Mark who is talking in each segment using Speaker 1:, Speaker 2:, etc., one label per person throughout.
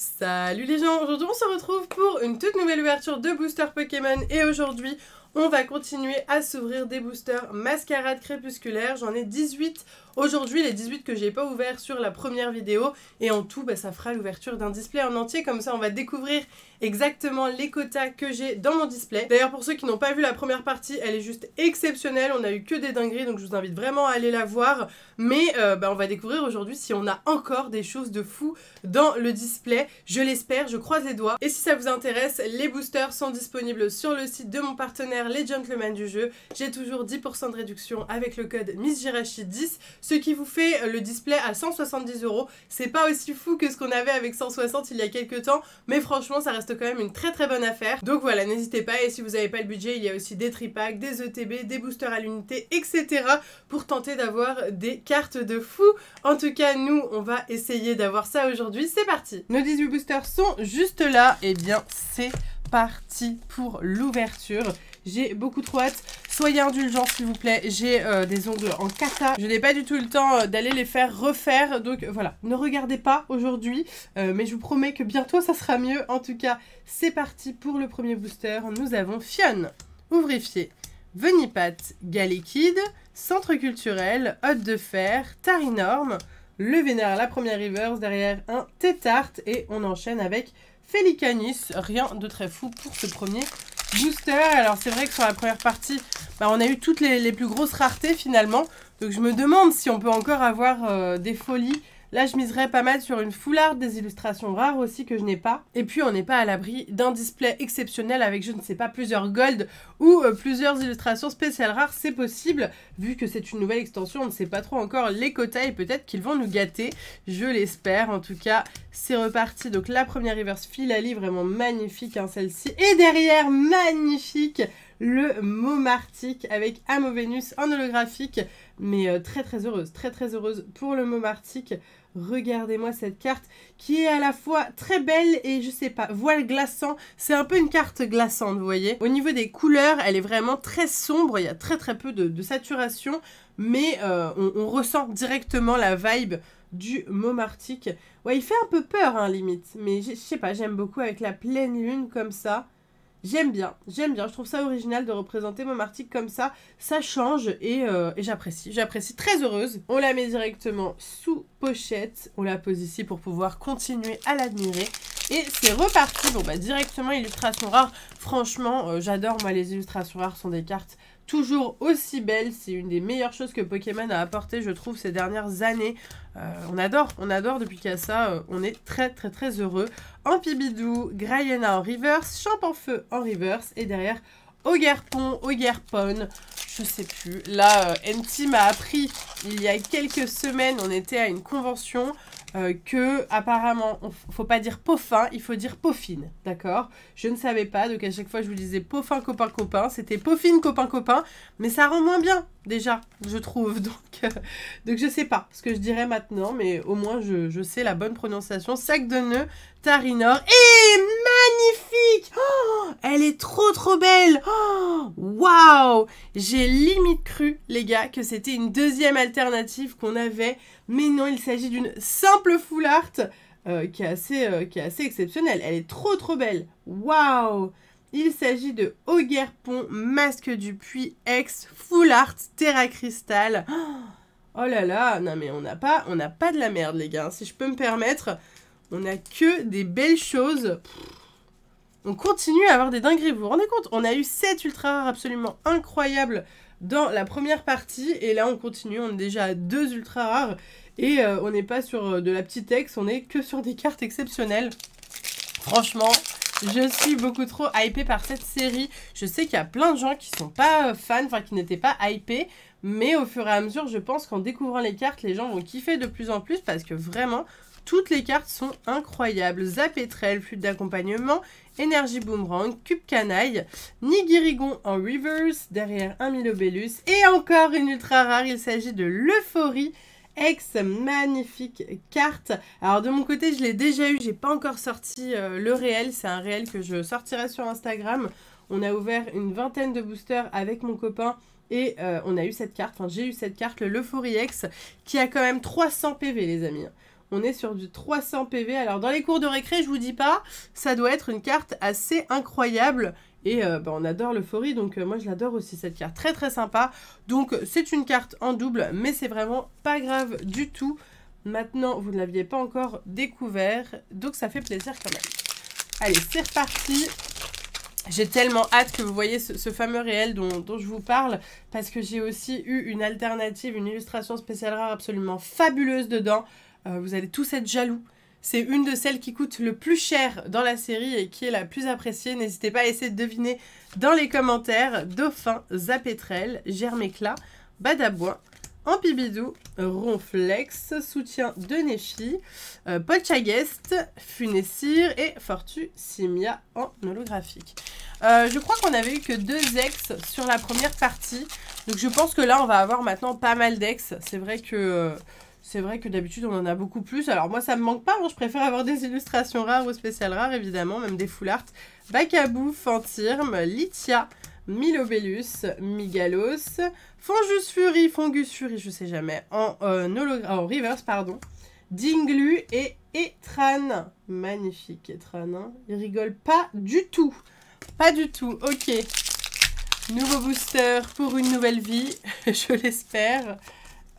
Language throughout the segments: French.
Speaker 1: Salut les gens, aujourd'hui on se retrouve pour une toute nouvelle ouverture de booster Pokémon et aujourd'hui on va continuer à s'ouvrir des boosters Mascarade Crépusculaire. J'en ai 18 aujourd'hui, les 18 que j'ai pas ouverts sur la première vidéo et en tout ça fera l'ouverture d'un display en entier, comme ça on va découvrir exactement les quotas que j'ai dans mon display. D'ailleurs pour ceux qui n'ont pas vu la première partie, elle est juste exceptionnelle, on a eu que des dingueries donc je vous invite vraiment à aller la voir, mais on va découvrir aujourd'hui si on a encore des choses de fou dans le display, je l'espère, je croise les doigts. Et si ça vous intéresse, les boosters sont disponibles sur le site de mon partenaire les Gentlemen du jeu. J'ai toujours 10% de réduction avec le code MissJirachi10, ce qui vous fait le display à 170 €. C'est pas aussi fou que ce qu'on avait avec 160 il y a quelques temps, mais franchement ça reste quand même une très bonne affaire. Donc voilà, n'hésitez pas, et si vous n'avez pas le budget, il y a aussi des tripacks, des ETB, des boosters à l'unité, etc. pour tenter d'avoir des cartes de fou. En tout cas, nous, on va essayer d'avoir ça aujourd'hui. C'est parti. Nos 18 boosters sont juste là. Et bien, c'est parti pour l'ouverture. J'ai beaucoup trop hâte. Soyez indulgents s'il vous plaît. J'ai des ongles en kata. Je n'ai pas du tout le temps d'aller les faire refaire. Donc voilà, ne regardez pas aujourd'hui. Mais je vous promets que bientôt ça sera mieux. En tout cas, c'est parti pour le premier booster. Nous avons Fion, Ouvrifié, Venipat, Galekid, Centre culturel, Hôte de Fer, Tarinorm, le Vénère, la première reverse, derrière un Tétart et on enchaîne avec Félicanis. Rien de très fou pour ce premier booster. Alors c'est vrai que sur la première partie, on a eu toutes les plus grosses raretés finalement. Donc je me demande si on peut encore avoir des folies. Là, je miserais pas mal sur une full art, des illustrations rares aussi que je n'ai pas. Et puis, on n'est pas à l'abri d'un display exceptionnel avec, je ne sais pas, plusieurs gold ou plusieurs illustrations spéciales rares. C'est possible, vu que c'est une nouvelle extension, on ne sait pas trop encore les quotas et peut-être qu'ils vont nous gâter. Je l'espère. En tout cas, c'est reparti. Donc, la première reverse Filali, vraiment magnifique, hein, celle-ci. Et derrière, magnifique, le Momartic avec Amovenus en holographique. Mais très heureuse pour le Momartic. Regardez-moi cette carte qui est à la fois très belle et je sais pas, voile glaçant. C'est un peu une carte glaçante, vous voyez. Au niveau des couleurs, elle est vraiment très sombre. Il y a très peu de saturation. Mais on ressent directement la vibe du Momartic. Ouais, il fait un peu peur, hein, limite. Mais je sais pas, j'aime beaucoup avec la pleine lune comme ça. J'aime bien, je trouve ça original de représenter Momartic comme ça, ça change et j'apprécie, très heureuse. On la met directement sous pochette, on la pose ici pour pouvoir continuer à l'admirer et c'est reparti. Bon directement illustration rare, franchement j'adore, moi les illustrations rares sont des cartes toujours aussi belles, c'est une des meilleures choses que Pokémon a apporté je trouve ces dernières années. On adore depuis qu'il y a ça, on est très heureux. Ampibidou, Graiena en reverse, Champ-en-Feu en reverse et derrière Ogerpon, je sais plus. Là, NT m'a appris il y a quelques semaines, on était à une convention que apparemment, faut pas dire Poffin, il faut dire Poffine, d'accord? Je ne savais pas, donc à chaque fois je vous disais Poffin copain, c'était Poffine copain, mais ça rend moins bien déjà, je trouve, donc je sais pas ce que je dirais maintenant, mais au moins je sais la bonne prononciation. Sac de nœuds, Tarinor, et magnifique! Oh, elle est trop belle! Oh, waouh! J'ai limite cru, les gars, que c'était une deuxième alternative qu'on avait, mais non, il s'agit d'une simple full art qui est assez exceptionnelle. Elle est trop belle. Waouh! Il s'agit de Ogerpon, Masque du Puits X, full art, Terra Cristal. Oh là là, non mais on n'a pas de la merde, les gars. Si je peux me permettre, on n'a que des belles choses. On continue à avoir des dingueries, vous vous rendez compte? On a eu 7 ultra rares absolument incroyables dans la première partie, et là on continue, on est déjà à 2 ultra rares, et on n'est pas sur de la petite ex, on est que sur des cartes exceptionnelles. Franchement, je suis beaucoup trop hypée par cette série. Je sais qu'il y a plein de gens qui sont pas fans, enfin qui n'étaient pas hypés, mais au fur et à mesure, je pense qu'en découvrant les cartes, les gens vont kiffer de plus en plus, parce que vraiment, toutes les cartes sont incroyables. Zapetrel, flûte d'accompagnement, énergie boomerang, cube canaille, Nigirigon en reverse, derrière un Milobellus, et encore une ultra rare, il s'agit de l'Euphorie X, magnifique carte. Alors de mon côté, je l'ai déjà eu, j'ai pas encore sorti le réel, c'est un réel que je sortirai sur Instagram. On a ouvert une vingtaine de boosters avec mon copain, et on a eu cette carte, enfin j'ai eu cette carte, le l'Euphorie X, qui a quand même 300 PV les amis. On est sur du 300 PV. Alors dans les cours de récré, je vous dis pas, ça doit être une carte assez incroyable. Et on adore l'euphorie, donc moi je l'adore aussi cette carte. Très très sympa. Donc c'est une carte en double, mais c'est vraiment pas grave du tout. Maintenant, vous ne l'aviez pas encore découvert, donc ça fait plaisir quand même. Allez, c'est reparti. J'ai tellement hâte que vous voyez ce fameux réel dont je vous parle, parce que j'ai aussi eu une alternative, une illustration spéciale rare absolument fabuleuse dedans. Vous allez tous être jaloux. C'est une de celles qui coûte le plus cher dans la série et qui est la plus appréciée. N'hésitez pas à essayer de deviner dans les commentaires. Dauphin, Zapétrel, Germéclat, Badaboin, Ampibidou, Ronflex, Soutien de Néphi, Polchagest, Funessir et Fortu Simia en holographique. Je crois qu'on avait eu que 2 ex sur la première partie. Donc je pense que là on va avoir maintenant pas mal d'ex. C'est vrai que d'habitude on en a beaucoup plus. Alors moi ça me manque pas, hein. Je préfère avoir des illustrations rares ou spéciales rares évidemment, même des full art. Bacabou, Fantirme, Lythia, Milobellus, Migalos, Fongus Fury, je sais jamais, en reverse, pardon, Dinglu et Etran. Magnifique Etran, hein. Il rigole pas du tout. Pas du tout, ok. Nouveau booster pour une nouvelle vie, je l'espère.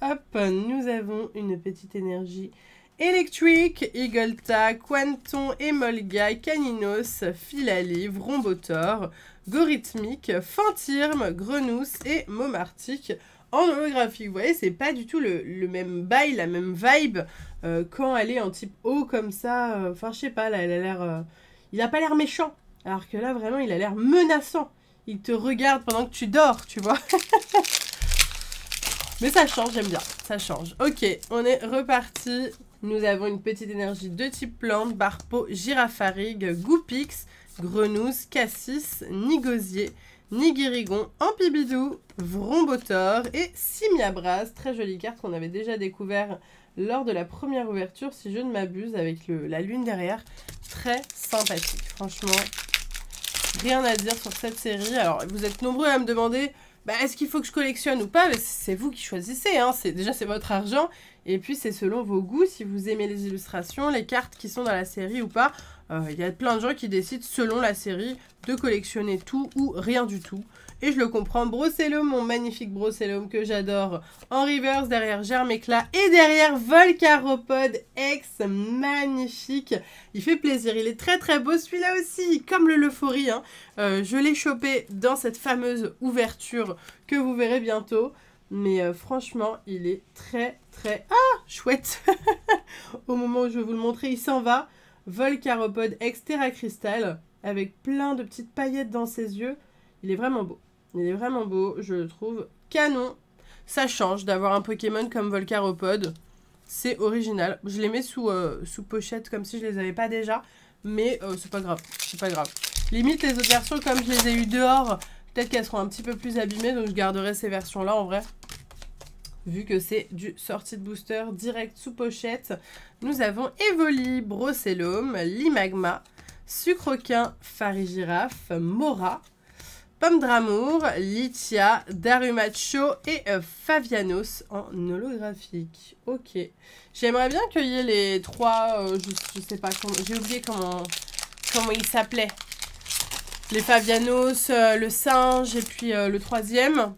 Speaker 1: Hop, nous avons une petite énergie électrique, Igolta, Quanton, Emolga, Caninos, Philalive, Rombotor, Gorithmique, Fantirme, Grenousse et Momartic en holographique. Vous voyez, c'est pas du tout le même bail, la même vibe quand elle est en type haut comme ça. Enfin, je sais pas, là, elle a l'air... il a pas l'air méchant, alors que là, vraiment, il a l'air menaçant. Il te regarde pendant que tu dors, tu vois. Mais ça change, j'aime bien, ça change. Ok, on est reparti. Nous avons une petite énergie de type plante, Barpo, Girafarig, Goupix, Grenousse, Cassis, Nigosier, Nigirigon, Ampibidou, Vrombotor et Simiabras. Très jolie carte qu'on avait déjà découvert lors de la première ouverture, si je ne m'abuse, avec la lune derrière. Très sympathique, franchement. Rien à dire sur cette série. Alors, vous êtes nombreux à me demander... est-ce qu'il faut que je collectionne ou pas? C'est vous qui choisissez, hein. Déjà c'est votre argent, et puis c'est selon vos goûts, si vous aimez les illustrations, les cartes qui sont dans la série ou pas. Il y a plein de gens qui décident selon la série de collectionner tout ou rien du tout. Et je le comprends. Brocellum, mon magnifique Brocellum que j'adore, en reverse, derrière Germéclat et derrière Volcaropod X, magnifique. Il fait plaisir, il est très très beau celui-là aussi, comme l'euphorie, hein. Je l'ai chopé dans cette fameuse ouverture que vous verrez bientôt. Mais franchement, il est très très... Ah, chouette. Au moment où je vais vous le montrer, il s'en va. Volcaropod X Terra Crystal, avec plein de petites paillettes dans ses yeux. Il est vraiment beau. Il est vraiment beau, je le trouve canon. Ça change d'avoir un Pokémon comme Volcaropod. C'est original. Je les mets sous pochette comme si je les avais pas déjà. Mais c'est pas grave, c'est pas grave. Limite les autres versions, comme je les ai eues dehors, peut-être qu'elles seront un petit peu plus abîmées. Donc je garderai ces versions-là en vrai. Vu que c'est du sortie de booster direct sous pochette. Nous avons Evoli, Brocellum, Limagma, Sucroquin, Farigiraffe, Mora, Pomme d'Amour, Lythia, Darumacho et Favianos en holographique. Ok. J'aimerais bien qu'il y ait les trois... je sais pas, j'ai oublié comment ils s'appelaient. Les Favianos, le singe et puis le troisième.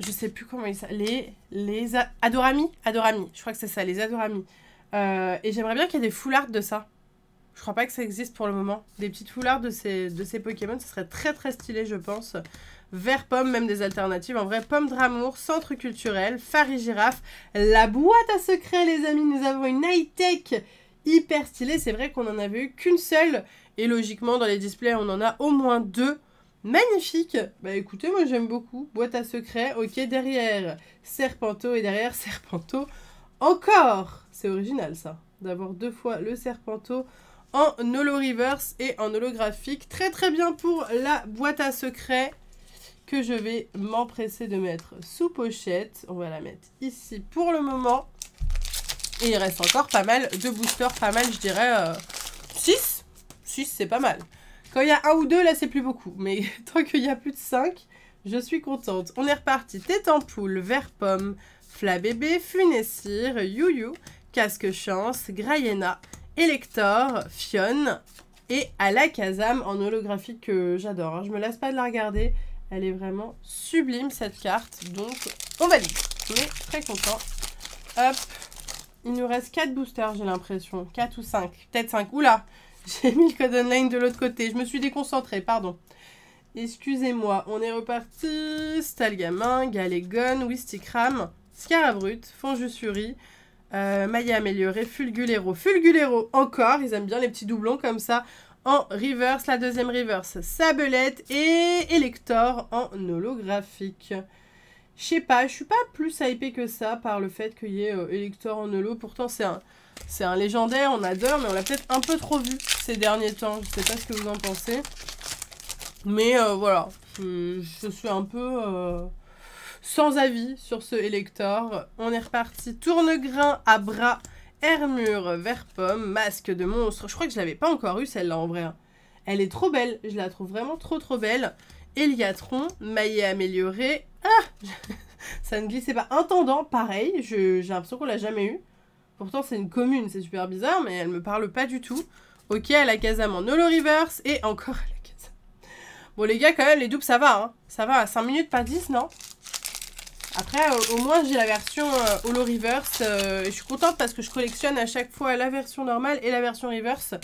Speaker 1: Je sais plus comment ils s'appellent. Les Adorami. Adorami. Je crois que c'est ça, les Adorami. Et j'aimerais bien qu'il y ait des full art de ça. Je crois pas que ça existe pour le moment. Des petites foulards de ces Pokémon, ce serait très très stylé, je pense. Vert pomme, même des alternatives. En vrai, Pomme d'Amour, Centre culturel, Farigiraffe, la boîte à secrets, les amis. Nous avons une high-tech hyper stylée. C'est vrai qu'on en avait eu qu'une seule. Et logiquement, dans les displays, on en a au moins 2. Magnifique. Bah écoutez, moi j'aime beaucoup. Boîte à secrets. Ok, derrière Serpento et derrière Serpento encore. C'est original ça, d'avoir 2 fois le Serpento en holo reverse et en holographique. Très très bien pour la boîte à secrets que je vais m'empresser de mettre sous pochette. On va la mettre ici pour le moment. Et il reste encore pas mal de boosters, pas mal je dirais 6. 6 c'est pas mal. Quand il y a 1 ou 2 là c'est plus beaucoup. Mais tant qu'il y a plus de 5, je suis contente. On est reparti. Tête en poule, vert pomme, Flabébé, Funessir, Youyou, Casque Chance, Grayena, Elector, Fionn et Alakazam en holographique que j'adore. Hein. Je me lasse pas de la regarder. Elle est vraiment sublime cette carte. Donc on valide. On est très content. Hop. Il nous reste 4 boosters j'ai l'impression. 4 ou 5. Peut-être 5. Oula. J'ai mis le code online de l'autre côté. Je me suis déconcentrée. Pardon. Excusez-moi. On est reparti. Stalgamin, Galégon, Wistikram, Scarabrut, Fonjusuri. Maya améliorée, Fulgulero. Fulgulero encore, ils aiment bien les petits doublons comme ça. En reverse, la deuxième reverse, Sabelette et Elector en holographique. Je sais pas, je suis pas plus hypée que ça par le fait qu'il y ait Elector en holo. Pourtant c'est un légendaire, on adore, mais on l'a peut-être un peu trop vu ces derniers temps. Je sais pas ce que vous en pensez. Mais voilà, je suis un peu... sans avis sur ce Elector. On est reparti. Tournegrain à bras, Hermure, vert pomme, masque de monstre. Je crois que je l'avais pas encore eu celle-là en vrai. Elle est trop belle. Je la trouve vraiment trop belle. Eliatron, maillet amélioré. Ah ça ne glissait pas. Intendant, pareil. J'ai l'impression qu'on l'a jamais eu. Pourtant c'est une commune, c'est super bizarre, mais elle me parle pas du tout. Ok, Alakazam en holo reverse. Et encore Alakazam. Bon les gars, quand même, les doubles ça va. Hein. Ça va à 5 minutes, pas 10, non? Après, au moins, j'ai la version holo reverse. Et je suis contente parce que je collectionne à chaque fois la version normale et la version reverse.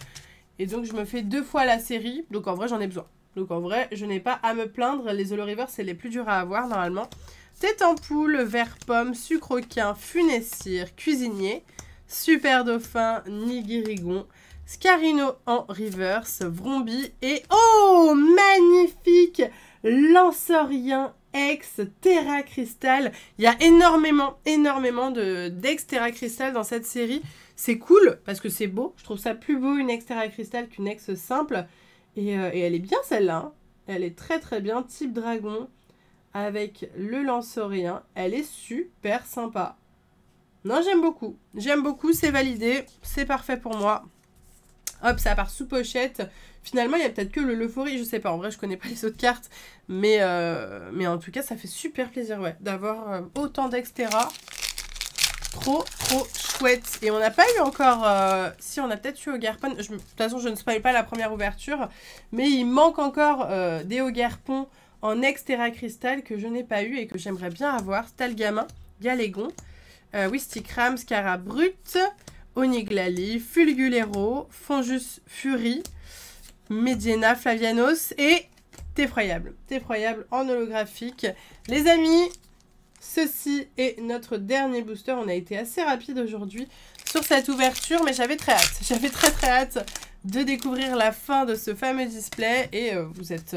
Speaker 1: Et donc, je me fais 2 fois la série. Donc, en vrai, j'en ai besoin. Donc, en vrai, je n'ai pas à me plaindre. Les holo reverse, c'est les plus durs à avoir, normalement. Tête en poule, vert pomme, sucroquin, funessire, cuisinier, super dauphin, nigirigon, Scarino en reverse, Vrombi et... Oh, magnifique Lansorien Ex Terra Crystal. Il y a énormément d'Ex Terra Crystal dans cette série. C'est cool parce que c'est beau. Je trouve ça plus beau une Ex Terra Crystal qu'une Ex simple. Et elle est bien celle-là. Hein. Elle est très bien. Type dragon avec le Lansorien. Elle est super sympa. Non, j'aime beaucoup. J'aime beaucoup, c'est validé. C'est parfait pour moi. Hop, ça part sous pochette. Finalement, il y a peut-être que l'euphorie, je sais pas. En vrai, je connais pas les autres cartes. Mais en tout cas, ça fait super plaisir, ouais, d'avoir autant d'Extera. Trop chouette. Et on n'a pas eu encore... si, on a peut-être eu Ogerpon. De toute façon, je ne spoil pas la première ouverture. Mais il manque encore des Ogerpon en Extera Crystal que je n'ai pas eu et que j'aimerais bien avoir. Stalgamin, Galégon, Wistikram, Scarabrut, Oniglali, Fulgulero, Fonjus Fury, Mediena, Flavianos et Téfroyable. Téfroyable en holographique. Les amis, ceci est notre dernier booster. On a été assez rapide aujourd'hui sur cette ouverture, mais j'avais très hâte. J'avais très hâte de découvrir la fin de ce fameux display. Et vous êtes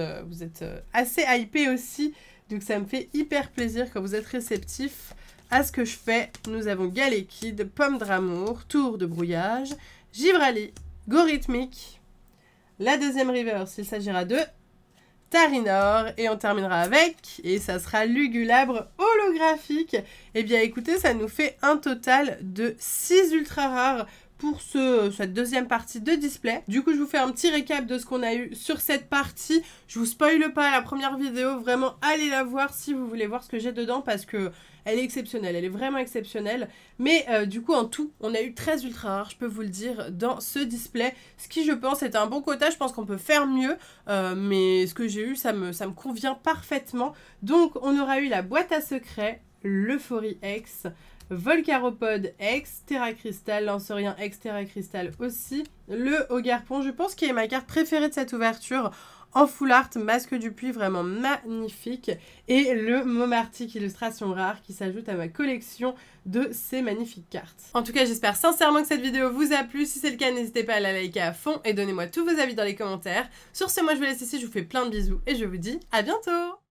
Speaker 1: assez hypés aussi. Donc ça me fait hyper plaisir quand vous êtes réceptifs à ce que je fais. Nous avons Galekid, Pomme d'Amour, Tour de Brouillage, Givrali, Gorithmique. La deuxième reverse, il s'agira de Tarinor. Et on terminera avec, et ça sera Lugulabre holographique. Et bien écoutez, ça nous fait un total de 6 ultra rares pour cette deuxième partie de display. Du coup, je vous fais un petit récap de ce qu'on a eu sur cette partie. Je vous spoile pas la première vidéo, vraiment allez la voir si vous voulez voir ce que j'ai dedans parce que elle est exceptionnelle, elle est vraiment exceptionnelle. Mais du coup, en tout, on a eu 13 ultra rares, je peux vous le dire, dans ce display. Ce qui, je pense, est un bon quota. Je pense qu'on peut faire mieux. Mais ce que j'ai eu, ça me convient parfaitement. Donc, on aura eu la boîte à secrets, l'Euphorie X, Volcaropod X, Terra Crystal, Lansorien X, Terra Crystal aussi, le Ogerpon, je pense qu'il est ma carte préférée de cette ouverture, en full art, masque du puits, vraiment magnifique, et le Momartic illustration rare qui s'ajoute à ma collection de ces magnifiques cartes. En tout cas, j'espère sincèrement que cette vidéo vous a plu. Si c'est le cas, n'hésitez pas à la liker à fond et donnez-moi tous vos avis dans les commentaires. Sur ce, moi je vous laisse ici, je vous fais plein de bisous et je vous dis à bientôt.